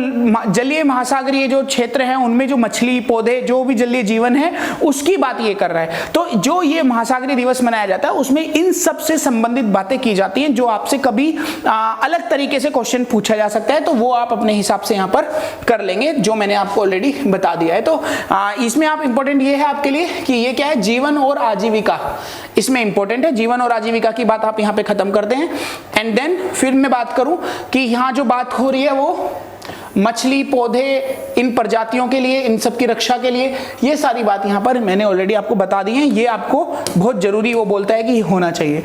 जलीय महासागरीय जो क्षेत्र है उनमें जो मछली, पौधे, जो भी जलीय जीवन है उसकी बात ये कर रहा है। तो जो ये महासागरीय दिवस मनाया जाता है उसमें इन सबसे संबंधित बातें की जाती हैं, जो आपसे कभी अलग तरीके से क्वेश्चन पूछा जा सकता है, तो वो आप अपने हिसाब से यहां पर कर लेंगे, जो मैंने आपको ऑलरेडी बता दिया है। तो इसमें आप इंपॉर्टेंट ये है आपके लिए कि ये क्या है, जीवन और आजीविका, इसमें इंपॉर्टेंट है। जीवन और आजीविका की बात आप यहां पे खत्म करते हैं। एंड देन फिर मैं बात करूं कि यहां जो बात हो रही है वो मछली, पौधे, इन प्रजातियों के लिए, इन सब की रक्षा के लिए, ये सारी बात यहाँ पर मैंने ऑलरेडी आपको बता दी है। ये आपको बहुत जरूरी वो बोलता है कि ये होना चाहिए।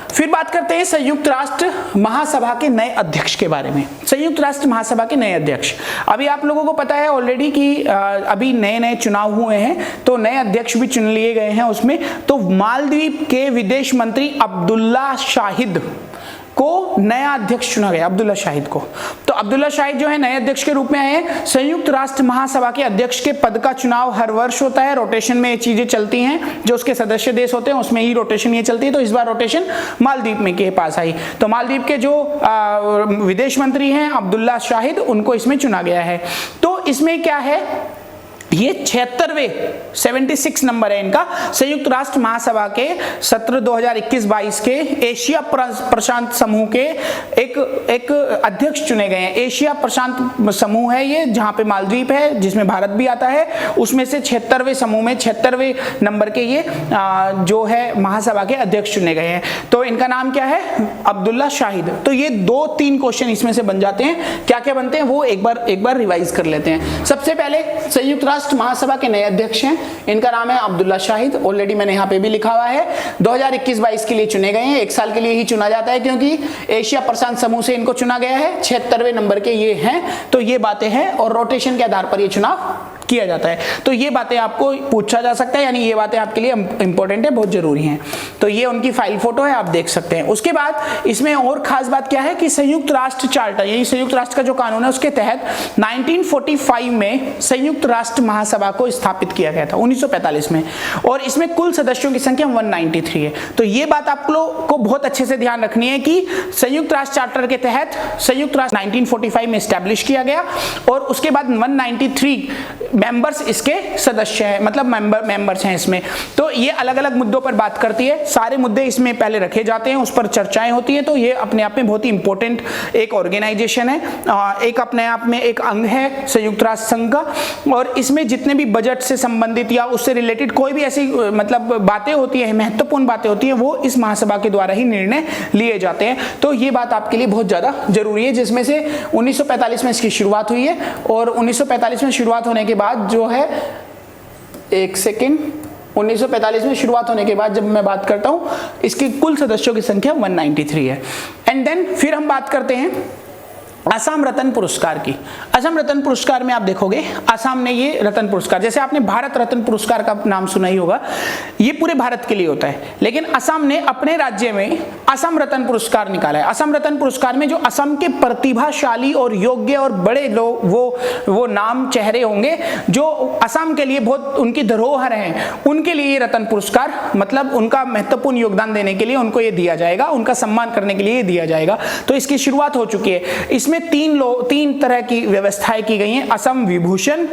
फिर बात करते हैं संयुक्त राष्ट्र महासभा के नए अध्यक्ष के बारे में। संयुक्त राष्ट्र महासभा के नए अध्यक्ष, अभी आप लोगों को पता है ऑलरेडी कि अभी नए नए चुनाव हुए हैं, तो नए अध्यक्ष भी चुन लिए गए हैं उसमें। तो मालदीव के विदेश मंत्री अब्दुल्ला शाहिद को नया अध्यक्ष चुना गया, अब्दुल्ला शाहिद को। तो अब्दुल्ला शाहिद जो है नए अध्यक्ष के रूप में आए हैं। संयुक्त राष्ट्र महासभा के अध्यक्ष के पद का चुनाव हर वर्ष होता है, रोटेशन में ये चीजें चलती हैं, जो उसके सदस्य देश होते हैं उसमें ही रोटेशन ये चलती है। तो इस बार रोटेशन मालदीव में के पास आई, तो मालदीव के जो विदेश मंत्री हैं अब्दुल्ला शाहिद, उनको इसमें चुना गया है। तो इसमें क्या है, ये 76 नंबर है इनका संयुक्त राष्ट्र महासभा के सत्र 2021-22 के एशिया प्रशांत समूह के एक अध्यक्ष चुने गए हैं। एशिया प्रशांत समूह है ये, जहां पे मालदीव है, जिसमें भारत भी आता है, उसमें से 76वें समूह में 76वें नंबर के ये जो है महासभा के अध्यक्ष चुने गए हैं। तो इनका नाम क्या है, अब्दुल्ला शाहिद। तो ये 2-3 क्वेश्चन इसमें से बन जाते हैं। क्या क्या बनते हैं वो एक बार रिवाइज कर लेते हैं। सबसे पहले संयुक्त राष्ट्र महासभा के नए अध्यक्ष हैं, इनका नाम है अब्दुल्ला शाहिद। ऑलरेडी मैंने यहाँ पे भी लिखा हुआ है, 2021-22 के लिए चुने गए हैं। 1 साल के लिए ही चुना जाता है क्योंकि एशिया प्रशांत समूह से इनको चुना गया है। 76वें नंबर के ये हैं। तो ये बातें हैं और रोटेशन के आधार पर ये चुनाव किया जाता है। तो ये बातें आपको पूछा जा सकता है, यानी ये बातें आपके लिए इंपॉर्टेंट है, बहुत जरूरी हैं। तो ये उनकी फाइल फोटो है, आप देख सकते हैं। उसके बाद इसमें और खास बात क्या है कि संयुक्त राष्ट्र चार्टर, यानी संयुक्त राष्ट्र का जो कानून है उसके तहत 1945 में संयुक्त राष्ट्र महासभा को स्थापित किया गया था, 1945 में, और इसमें कुल सदस्यों की संख्या 193 है। तो ये बात आप लोग को बहुत अच्छे से ध्यान रखनी है कि संयुक्त राष्ट्र चार्टर के तहत संयुक्त राष्ट्र 1945 में स्टैब्लिश किया गया और उसके बाद 193 मेंबर्स इसके सदस्य हैं, मतलब मेंबर्स हैं इसमें। तो ये अलग अलग मुद्दों पर बात करती है, सारे मुद्दे इसमें पहले रखे जाते हैं, उस पर चर्चाएं होती है। तो ये अपने आप में बहुत ही इंपॉर्टेंट एक ऑर्गेनाइजेशन है, एक अपने आप में एक अंग है संयुक्त राष्ट्र संघ का। और इसमें जितने भी बजट से संबंधित या उससे रिलेटेड कोई भी ऐसी मतलब बातें होती है, महत्वपूर्ण बातें होती है, वो इस महासभा के द्वारा ही निर्णय लिए जाते हैं। तो ये बात आपके लिए बहुत ज्यादा जरूरी है, जिसमें से 1945 में इसकी शुरुआत हुई है और 1945 में शुरुआत होने के बाद जो है, एक सेकेंड, 1945 में शुरुआत होने के बाद जब मैं बात करता हूं, इसकी कुल सदस्यों की संख्या 193 है। एंड देन फिर हम बात करते हैं असम रत्न पुरस्कार की। असम रत्न पुरस्कार में आप देखोगे असम ने ये रत्न पुरस्कार, जैसे आपने भारत रत्न पुरस्कार का नाम सुना ही होगा, ये पूरे भारत के लिए होता है, लेकिन असम ने अपने राज्य में असम रत्न पुरस्कार निकाला है। असम रत्न पुरस्कार में जो असम के प्रतिभाशाली और योग्य और बड़े लोग, वो नाम चेहरे होंगे जो असम के लिए बहुत उनकी धरोहर हैं, उनके लिए ये रत्न पुरस्कार, मतलब उनका महत्वपूर्ण योगदान देने के लिए उनको ये दिया जाएगा, उनका सम्मान करने के लिए ये दिया जाएगा। तो इसकी शुरुआत हो चुकी है। इसमें 3 तरह की व्यवस्थाएं की गई हैं। असम विभूषण,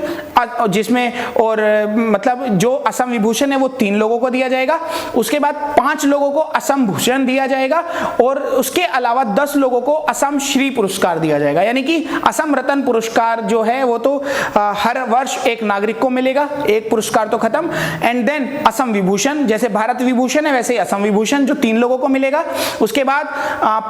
जिसमें और मतलब जो असम विभूषण है वो 3 लोगों को दिया जाएगा। उसके बाद 5 लोगों को असम भूषण दिया जाएगा और उसके अलावा 10 लोगों को असम श्री पुरस्कार दिया जाएगा। यानी कि असम रत्न पुरस्कार जो है वो तो हर वर्ष एक नागरिक को मिलेगा, एक पुरस्कार तो खत्म। एंड देन असम विभूषण, जैसे भारत विभूषण है वैसे ही असम विभूषण जो 3 लोगों को मिलेगा। उसके बाद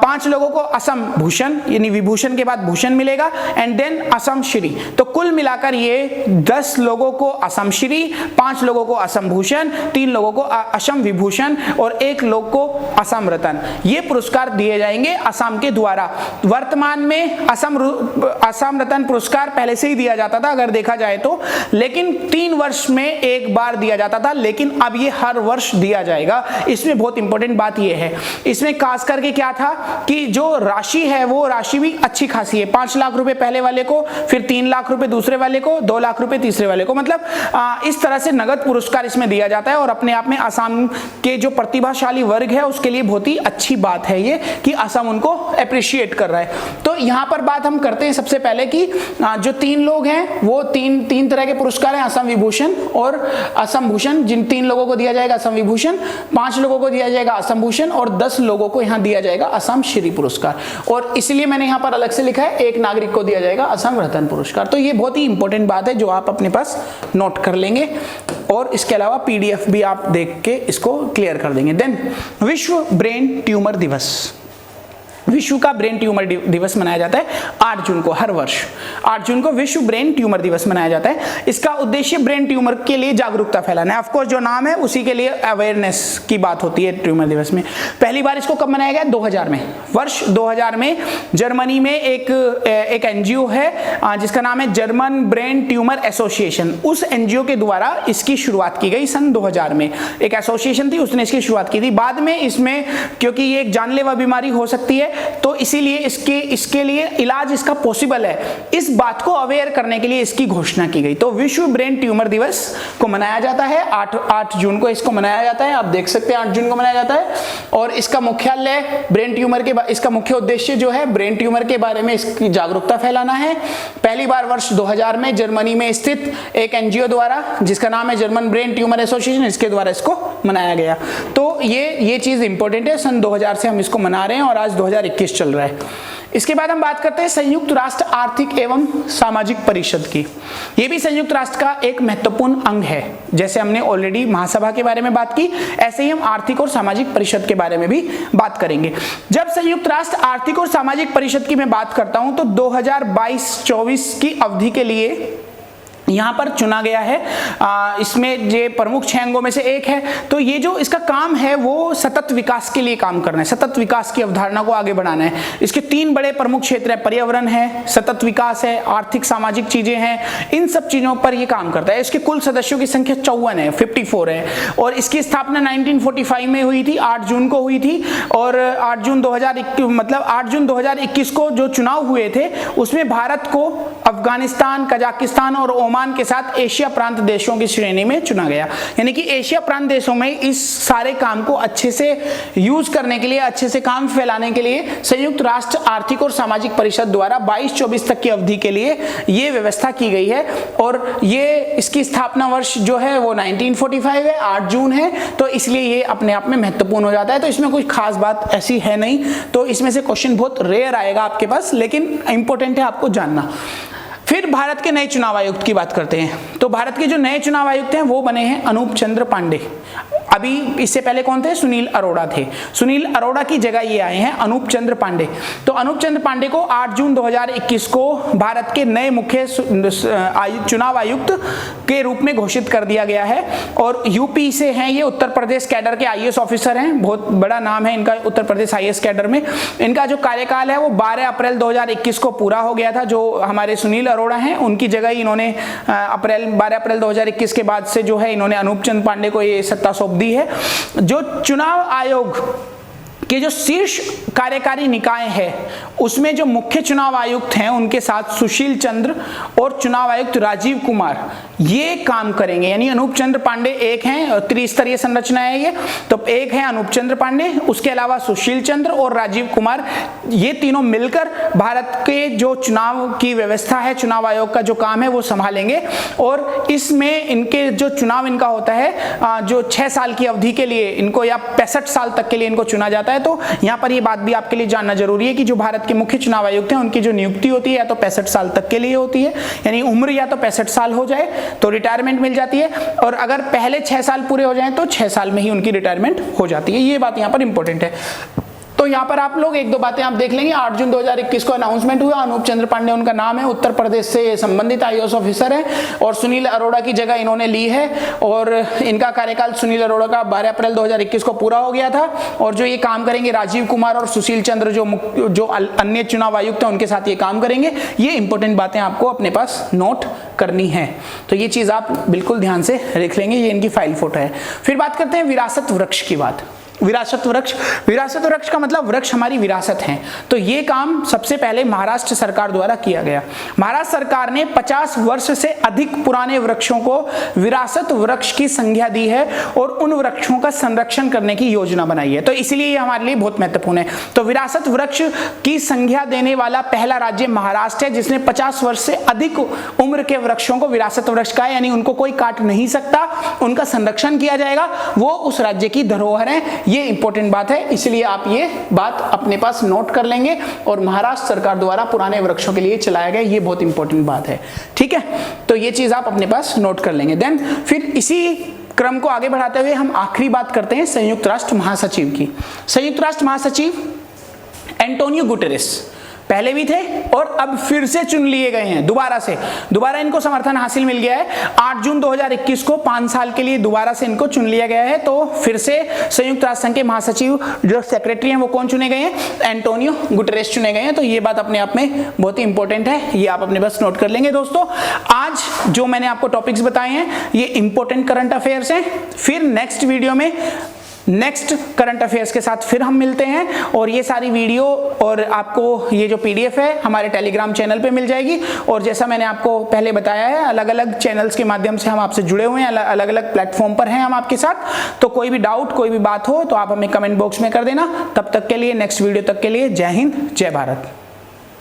5 लोगों को असम भूषण यानी विभूषण विभूषण के बाद भूषण मिलेगा एंड देन असम श्री। तो कुल मिलाकर ये 10 लोगों को असम श्री, 5 लोगों को असम भूषण, 3 लोगों को असम विभूषण और 1 लोग को असम रत्न, ये पुरस्कार दिए जाएंगे असम के द्वारा। वर्तमान में असम रत्न पुरस्कार पहले से ही दिया जाता था अगर देखा जाए तो, लेकिन 3 वर्ष में एक बार दिया जाता था, लेकिन अब ये हर वर्ष दिया जाएगा। इसमें बहुत इंपॉर्टेंट बात ये है, इसमें खास करके क्या था कि जो राशि है वो राशि भी अच्छी खासी है। 5 लाख रुपए पहले वाले को, फिर 3 लाख रुपए दूसरे वाले को, 2 लाख रुपए तीसरे वाले को, मतलब इस तरह से नगद पुरस्कार इसमें दिया जाता है। और अपने आप में असम के जो प्रतिभाशाली वर्ग है उसके लिए बहुत ही अच्छी बात है ये कि असम उनको अप्रिशिएट कर रहा है। तो यहां पर बात हम करते हैं सबसे पहले कि जो 3 लोग हैं वो तीन तरह के पुरस्कार हैं, असम विभूषण और असम भूषण। जिन 3 लोगों को दिया जाएगा असम विभूषण, 5 लोगों को दिया जाएगा असम भूषण और 10 लोगों को यहां दिया जाएगा असम श्री पुरस्कार। और इसलिए मैंने यहां पर अलग से लिखा है 1 नागरिक को दिया जाएगा असम रत्न पुरस्कार। तो ये बहुत ही इंपॉर्टेंट बात है जो आप अपने पास नोट कर लेंगे और इसके अलावा पीडीएफ भी आप देख के इसको क्लियर कर देंगे। देन विश्व ब्रेन ट्यूमर दिवस, विश्व का ब्रेन ट्यूमर दिवस मनाया जाता है 8 जून को, हर वर्ष 8 जून को विश्व ब्रेन ट्यूमर दिवस मनाया जाता है। इसका उद्देश्य ब्रेन ट्यूमर के लिए जागरूकता फैलाना है। ऑफ कोर्स जो नाम है उसी के लिए अवेयरनेस की बात होती है ट्यूमर दिवस में। पहली बार इसको कब मनाया गया? 2000 में, वर्ष 2000 में जर्मनी में एक एनजीओ है जिसका नाम है जर्मन ब्रेन ट्यूमर एसोसिएशन। उस एनजीओ के द्वारा इसकी शुरुआत की गई सन 2000 में। एक एसोसिएशन थी, उसने इसकी शुरुआत की थी। बाद में इसमें क्योंकि ये एक जानलेवा बीमारी हो सकती है तो इसीलिए इसके लिए इलाज इसका पॉसिबल है, इस बात को अवेयर करने के लिए इसकी घोषणा की गई। तो विश्व ब्रेन ट्यूमर दिवस को मनाया जाता है 8 जून को इसको मनाया जाता है। आप देख सकते हैं 8 जून को मनाया जाता है। और इसका मुख्यालय ब्रेन ट्यूमर के इसका मुख्य उद्देश्य जो है ब्रेन ट्यूमर के बारे में इसकी जागरूकता फैलाना है। पहली बार वर्ष 2000 में जर्मनी में स्थित एक एनजीओ द्वारा जिसका नाम है जर्मन ब्रेन ट्यूमर एसोसिएशन, इसके द्वारा इसको मनाया गया। तो ये चीज इंपॉर्टेंट है, सन 2000 से हम इसको मना रहे हैं और आज 2021 चल रहा है। इसके बाद हम बात करते हैं संयुक्त राष्ट्र आर्थिक एवं सामाजिक परिषद की। यह भी संयुक्त राष्ट्र का एक महत्वपूर्ण अंग है। जैसे हमने ऑलरेडी महासभा के बारे में बात की, ऐसे ही हम आर्थिक और सामाजिक परिषद के बारे में भी बात करेंगे। जब संयुक्त राष्ट्र आर्थिक और सामाजिक परिषद की मैं बात करता हूं तो 2022-24 की अवधि के लिए यहां पर चुना गया है। इसमें जो प्रमुख 6 अंगों में से एक है। तो ये जो इसका काम है वो सतत विकास के लिए काम करना है, सतत विकास की अवधारणा को आगे बढ़ाना है। इसके 3 बड़े प्रमुख क्षेत्र है, पर्यावरण है, सतत विकास है, आर्थिक सामाजिक चीजें हैं। इन सब चीजों पर ये काम करता है। इसके कुल सदस्यों की संख्या 54 है, 54 है। और इसकी स्थापना 1945 में हुई थी, 8 जून को हुई थी। और 8 जून 2021 को जो चुनाव हुए थे उसमें भारत को अफगानिस्तान, कजाकिस्तान और ओमान के साथ एशिया प्रांत देशों की श्रेणी में चुना गया। यानी कि एशिया प्रांत देशों में इस सारे काम को अच्छे से यूज करने के लिए, अच्छे से काम फैलाने के लिए संयुक्त राष्ट्र आर्थिक और सामाजिक परिषद द्वारा 22-24 तक की अवधि के लिए ये व्यवस्था की गई है। और ये इसकी स्थापना वर्ष जो है वो 1945 है, 8 जून है। तो इसलिए ये अपने आप में महत्वपूर्ण हो जाता है। तो इसमें कोई खास बात ऐसी है नहीं। तो इसमें से क्वेश्चन बहुत रेयर आएगा आपके पास, लेकिन इंपॉर्टेंट है आपको जानना। फिर भारत के नए चुनाव आयुक्त की बात करते हैं। तो भारत के जो नए चुनाव आयुक्त हैं वो बने हैं अनूप चंद्र पांडे। अभी इससे पहले कौन थे? सुनील अरोड़ा थे। सुनील अरोड़ा की जगह ये आए हैं अनूप चंद्र पांडे। तो अनूप चंद्र पांडे को 8 जून 2021 को भारत के नए मुख्य चुनाव आयुक्त के रूप में घोषित कर दिया गया है। और यूपी से हैं ये, उत्तर प्रदेश कैडर के आईएएस ऑफिसर हैं। बहुत बड़ा नाम है इनका उत्तर प्रदेश आईएएस कैडर में। इनका जो कार्यकाल है वो 12 अप्रैल 2021 को पूरा हो गया था। जो हमारे सुनील अरोड़ा हैं उनकी जगह ही इन्होंने 12 अप्रैल 2021 के बाद से जो है इन्होंने अनूप चंद्र पांडे को ये सत्ता सौंप दी है। जो चुनाव आयोग के जो शीर्ष कार्यकारी निकाय है उसमें जो मुख्य चुनाव आयुक्त हैं उनके साथ सुशील चंद्र और चुनाव आयुक्त राजीव कुमार ये काम करेंगे। यानी अनूप चंद्र पांडे एक हैं, त्रिस्तरीय संरचना है ये। तो एक है अनूप चंद्र पांडे, उसके अलावा सुशील चंद्र और राजीव कुमार, ये तीनों मिलकर भारत के जो चुनाव की व्यवस्था है, चुनाव आयोग का जो काम है वो संभालेंगे। और इसमें इनके जो चुनाव इनका होता है जो 6 साल की अवधि के लिए इनको या 65 साल तक के लिए इनको चुना जाता है। तो यहां पर ये बात भी आपके लिए जानना जरूरी है कि जो भारत के मुख्य चुनाव आयुक्त हैं उनकी जो नियुक्ति होती है या तो 65 साल तक के लिए होती है, यानी उम्र या तो 65 साल हो जाए तो रिटायरमेंट मिल जाती है, और अगर पहले 6 साल पूरे हो जाएं तो 6 साल में ही उनकी रिटायरमेंट हो जाती है। ये बात यहां पर इंपॉर्टेंट है। तो तो यहाँ पर आप लोग एक दो बातें आप देख लेंगे। 8 जून 2021 को अनाउंसमेंट हुआ, अनूप चंद्र पांडे उनका नाम है, उत्तर प्रदेश से संबंधित आईएएस ऑफिसर है और सुनील अरोड़ा की जगह इन्होंने ली है और इनका कार्यकाल सुनील अरोड़ा का 12 अप्रैल 2021 को पूरा हो गया था। और जो ये काम करेंगे राजीव कुमार और सुशील चंद्र जो अन्य चुनाव आयुक्त हैं उनके साथ ये काम करेंगे। ये इंपॉर्टेंट बातें आपको अपने पास नोट करनी है, तो ये चीज आप बिल्कुल ध्यान से लिख लेंगे। ये इनकी फाइल फोटो है। फिर बात करते हैं विरासत वृक्ष की बात। विरासत वृक्ष का मतलब वृक्ष हमारी विरासत है। तो ये काम सबसे पहले महाराष्ट्र सरकार द्वारा किया गया। महाराष्ट्र सरकार ने 50 वर्ष से अधिक पुराने वृक्षों को विरासत वृक्ष की संज्ञा दी है और उन वृक्षों का संरक्षण करने की योजना बनाई है। तो इसलिए ये हमारे लिए बहुत महत्वपूर्ण है। तो विरासत वृक्ष की संज्ञा देने वाला पहला राज्य महाराष्ट्र है, जिसने 50 वर्ष से अधिक उम्र के वृक्षों को विरासत वृक्ष का, यानी उनको कोई काट नहीं सकता, उनका संरक्षण किया जाएगा, वो उस राज्य की धरोहर है। ये इंपॉर्टेंट बात है, इसलिए आप ये बात अपने पास नोट कर लेंगे। और महाराष्ट्र सरकार द्वारा पुराने वृक्षों के लिए चलाया गया, ये बहुत इंपॉर्टेंट बात है। ठीक है, तो ये चीज आप अपने पास नोट कर लेंगे। देन फिर इसी क्रम को आगे बढ़ाते हुए हम आखिरी बात करते हैं संयुक्त राष्ट्र महासचिव की। संयुक्त राष्ट्र महासचिव एंटोनियो गुटेरेस पहले भी थे और अब फिर से चुन लिए गए हैं दोबारा इनको समर्थन हासिल मिल गया है। 8 जून 2021 को 5 साल के लिए दोबारा से इनको चुन लिया गया है। तो फिर से संयुक्त राष्ट्र संघ के महासचिव जो सेक्रेटरी हैं वो कौन चुने गए हैं? एंटोनियो गुटेरेस चुने गए हैं। तो ये बात अपने आप में बहुत ही इंपॉर्टेंट है, ये आप अपने पास नोट कर लेंगे। दोस्तों आज जो मैंने आपको टॉपिक्स बताए हैं ये इंपॉर्टेंट करंट अफेयर्स हैं। फिर नेक्स्ट वीडियो में नेक्स्ट करंट अफेयर्स के साथ फिर हम मिलते हैं और ये सारी वीडियो और आपको ये जो पीडीएफ है हमारे टेलीग्राम चैनल पे मिल जाएगी। और जैसा मैंने आपको पहले बताया है, अलग अलग चैनल्स के माध्यम से हम आपसे जुड़े हुए हैं, अलग अलग प्लेटफॉर्म पर हैं हम आपके साथ। तो कोई भी डाउट, कोई भी बात हो तो आप हमें कमेंट बॉक्स में कर देना। तब तक के लिए, नेक्स्ट वीडियो तक के लिए, जय हिंद, जय भारत।